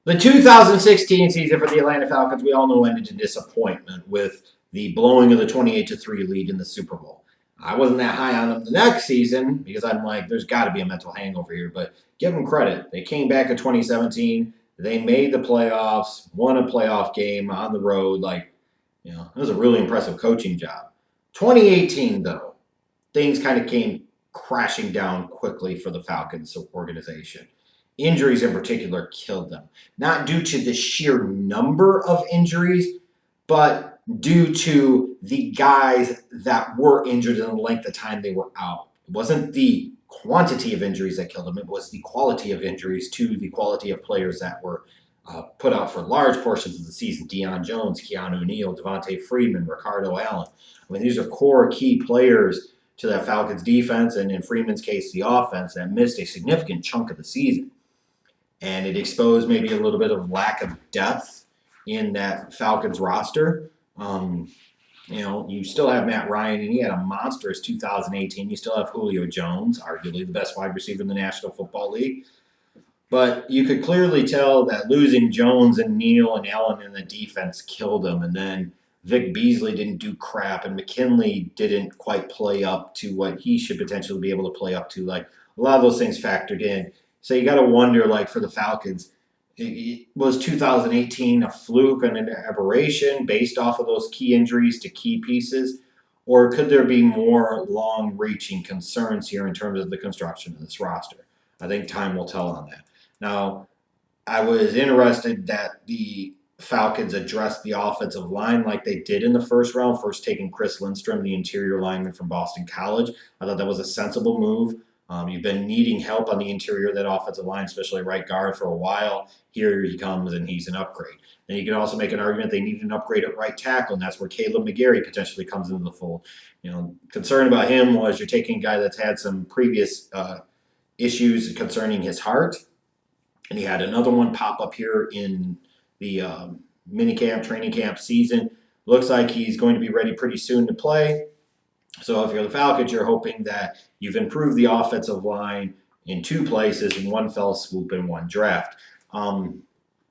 The 2016 season for the Atlanta Falcons, we all know, ended in disappointment with the blowing of the 28-3 lead in the Super Bowl. I wasn't that high on them the next season because I'm like, there's got to be a mental hangover here. But give them credit. They came back in 2017. They made the playoffs, won a playoff game on the road. It was a really impressive coaching job. 2018, though, things kind of came crashing down quickly for the Falcons organization. Injuries in particular killed them. Not due to the sheer number of injuries, but due to the guys that were injured and the length of time they were out. It wasn't the quantity of injuries that killed them, it was the quality of injuries to the quality of players that were put out for large portions of the season. Deion Jones, Keanu Neal, Devontae Freeman, Ricardo Allen. I mean, these are core key players to that Falcons defense, and in Freeman's case, the offense, that missed a significant chunk of the season. And it exposed maybe a little bit of lack of depth in that Falcons roster. You still have Matt Ryan, and he had a monstrous 2018. You still have Julio Jones, arguably the best wide receiver in the National Football League. But you could clearly tell that losing Jones and Neal and Allen in the defense killed him. And then Vic Beasley didn't do crap, and McKinley didn't quite play up to what he should potentially be able to play up to. Like, a lot of those things factored in. So you got to wonder, like, for the Falcons, was 2018 a fluke and an aberration based off of those key injuries to key pieces? Or could there be more long-reaching concerns here in terms of the construction of this roster? I think time will tell on that. Now, I was interested that the Falcons addressed the offensive line like they did in the first round, first taking Chris Lindstrom, the interior lineman from Boston College. I thought that was a sensible move. You've been needing help on the interior of that offensive line, especially right guard, for a while. Here he comes, and he's an upgrade. Then you can also make an argument they need an upgrade at right tackle, and that's where Caleb McGarry potentially comes into the fold. Concern about him was you're taking a guy that's had some previous issues concerning his heart, and he had another one pop up here in the minicamp, training camp season. Looks like he's going to be ready pretty soon to play. So if you're the Falcons, you're hoping that you've improved the offensive line in two places in one fell swoop in one draft.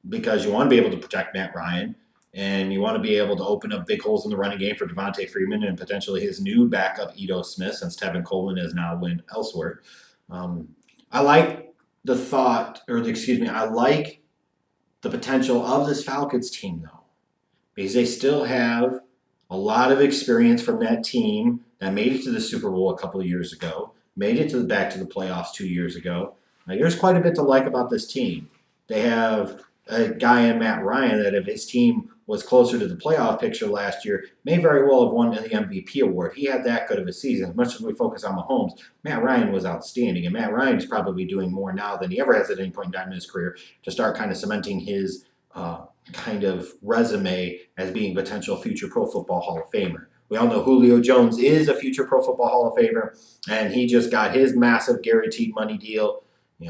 Because you want to be able to protect Matt Ryan, and you want to be able to open up big holes in the running game for Devontae Freeman and potentially his new backup, Ito Smith, since Tevin Coleman has now went elsewhere. I like I like the potential of this Falcons team, though, because they still have a lot of experience from that team that made it to the Super Bowl a couple of years ago, made it back to the playoffs 2 years ago. Now, there's quite a bit to like about this team. They have a guy in Matt Ryan that if his team was closer to the playoff picture last year, may very well have won the MVP award. He had that good of a season. As much as we focus on Mahomes, Matt Ryan was outstanding, and Matt Ryan is probably doing more now than he ever has at any point in time in his career to start kind of cementing his kind of resume as being potential future Pro Football Hall of Famer. We all know Julio Jones is a future Pro Football Hall of Famer, and he just got his massive guaranteed money deal.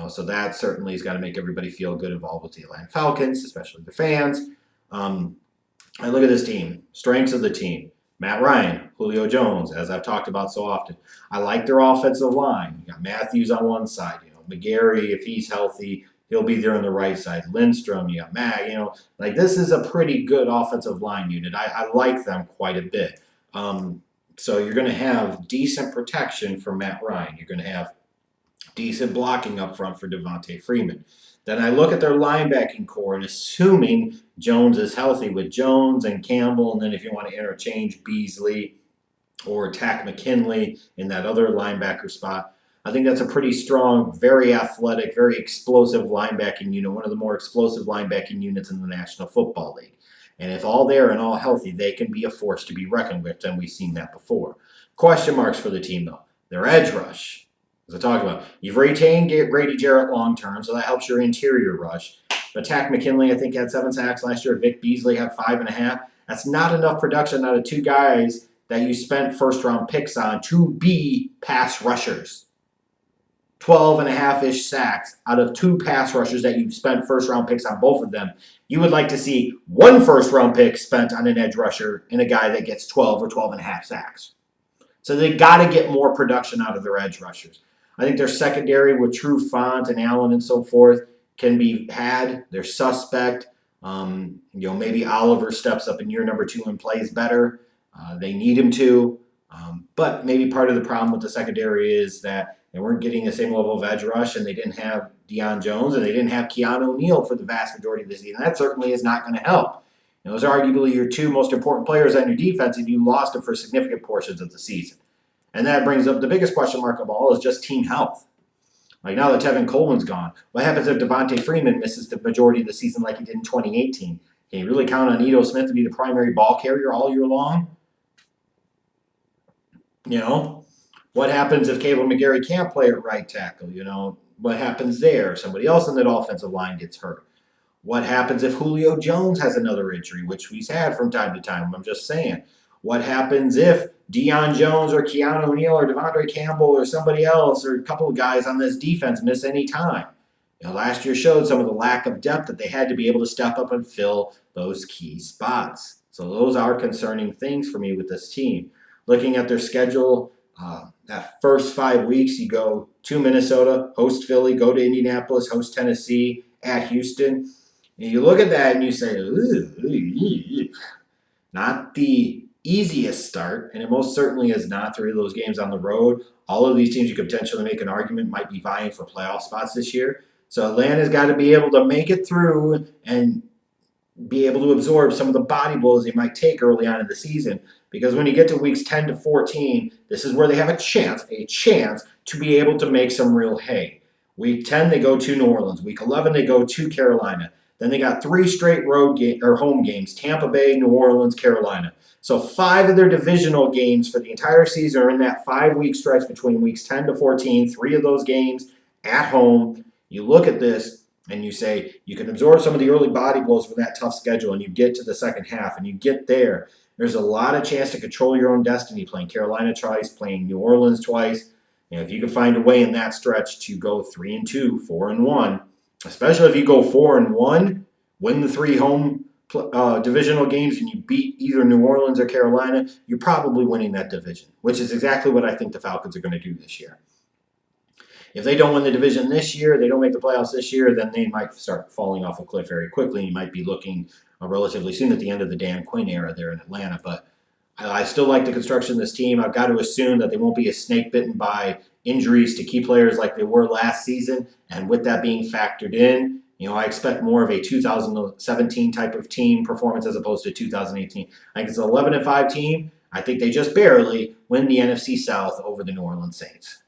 So that certainly has got to make everybody feel good involved with the Atlanta Falcons, especially the fans. I look at this team, strengths of the team. Matt Ryan, Julio Jones, as I've talked about so often. I like their offensive line. You got Matthews on one side. McGarry, if he's healthy, he'll be there on the right side. Lindstrom, you got Matt. This is a pretty good offensive line unit. I like them quite a bit. So you're going to have decent protection for Matt Ryan. You're going to have decent blocking up front for Devontae Freeman. Then I look at their linebacking core, and assuming Jones is healthy with Jones and Campbell, and then if you want to interchange Beasley or attack McKinley in that other linebacker spot, I think that's a pretty strong, very athletic, very explosive linebacking unit, one of the more explosive linebacking units in the National Football League. And if all there and all healthy, they can be a force to be reckoned with, and we've seen that before. Question marks for the team, though. Their edge rush. As I talked about, you've retained Grady Jarrett long-term, so that helps your interior rush. But Takk McKinley, I think, had 7 sacks last year. Vic Beasley had 5.5. That's not enough production out of two guys that you spent first-round picks on to be pass rushers. 12.5-ish sacks out of 2 pass rushers that you spent first-round picks on, both of them. You would like to see 1 first-round pick spent on an edge rusher and a guy that gets 12 or 12.5 sacks. So they got to get more production out of their edge rushers. I think their secondary with True Font and Allen and so forth can be had. They're suspect. Maybe Oliver steps up in year number 2 and plays better. They need him to. But maybe part of the problem with the secondary is that they weren't getting the same level of edge rush, and they didn't have Deion Jones, and they didn't have Keanu O'Neal for the vast majority of the season. That certainly is not going to help. Those are arguably your 2 most important players on your defense, and you lost them for significant portions of the season. And that brings up the biggest question mark of all is just team health. Like now that Tevin Coleman's gone, what happens if Devontae Freeman misses the majority of the season like he did in 2018? Can you really count on Ito Smith to be the primary ball carrier all year long? What happens if Caleb McGarry can't play at right tackle? What happens there? Somebody else in that offensive line gets hurt. What happens if Julio Jones has another injury, which he's had from time to time? I'm just saying. What happens if Deion Jones or Keanu O'Neal or Devondre Campbell or somebody else or a couple of guys on this defense miss any time? Last year showed some of the lack of depth that they had to be able to step up and fill those key spots. So those are concerning things for me with this team. Looking at their schedule, that first 5 weeks, you go to Minnesota, host Philly, go to Indianapolis, host Tennessee, at Houston. And you look at that and you say, ooh, not the easiest start, and it most certainly is not 3 of those games on the road. All of these teams you could potentially make an argument might be vying for playoff spots this year. So Atlanta's got to be able to make it through and be able to absorb some of the body blows they might take early on in the season. Because when you get to weeks 10 to 14, this is where they have a chance to be able to make some real hay. Week 10, they go to New Orleans. Week 11, they go to Carolina. Then they got 3 straight home games, Tampa Bay, New Orleans, Carolina. So 5 of their divisional games for the entire season are in that 5-week stretch between weeks 10 to 14, 3 of those games at home. You look at this and you say you can absorb some of the early body blows from that tough schedule, and you get to the second half and you get there. There's a lot of chance to control your own destiny, playing Carolina twice, playing New Orleans twice. If you can find a way in that stretch to go 3-2, 4-1, especially if you go 4-1, win the 3 home divisional games, and you beat either New Orleans or Carolina, you're probably winning that division, which is exactly what I think the Falcons are going to do this year. If they don't win the division this year, they don't make the playoffs this year, then they might start falling off a cliff very quickly. You might be looking relatively soon at the end of the Dan Quinn era there in Atlanta. But I still like the construction of this team. I've got to assume that they won't be as snake bitten by injuries to key players like they were last season. And with that being factored in, I expect more of a 2017 type of team performance as opposed to 2018. I think it's an 11-5 team. I think they just barely win the NFC South over the New Orleans Saints.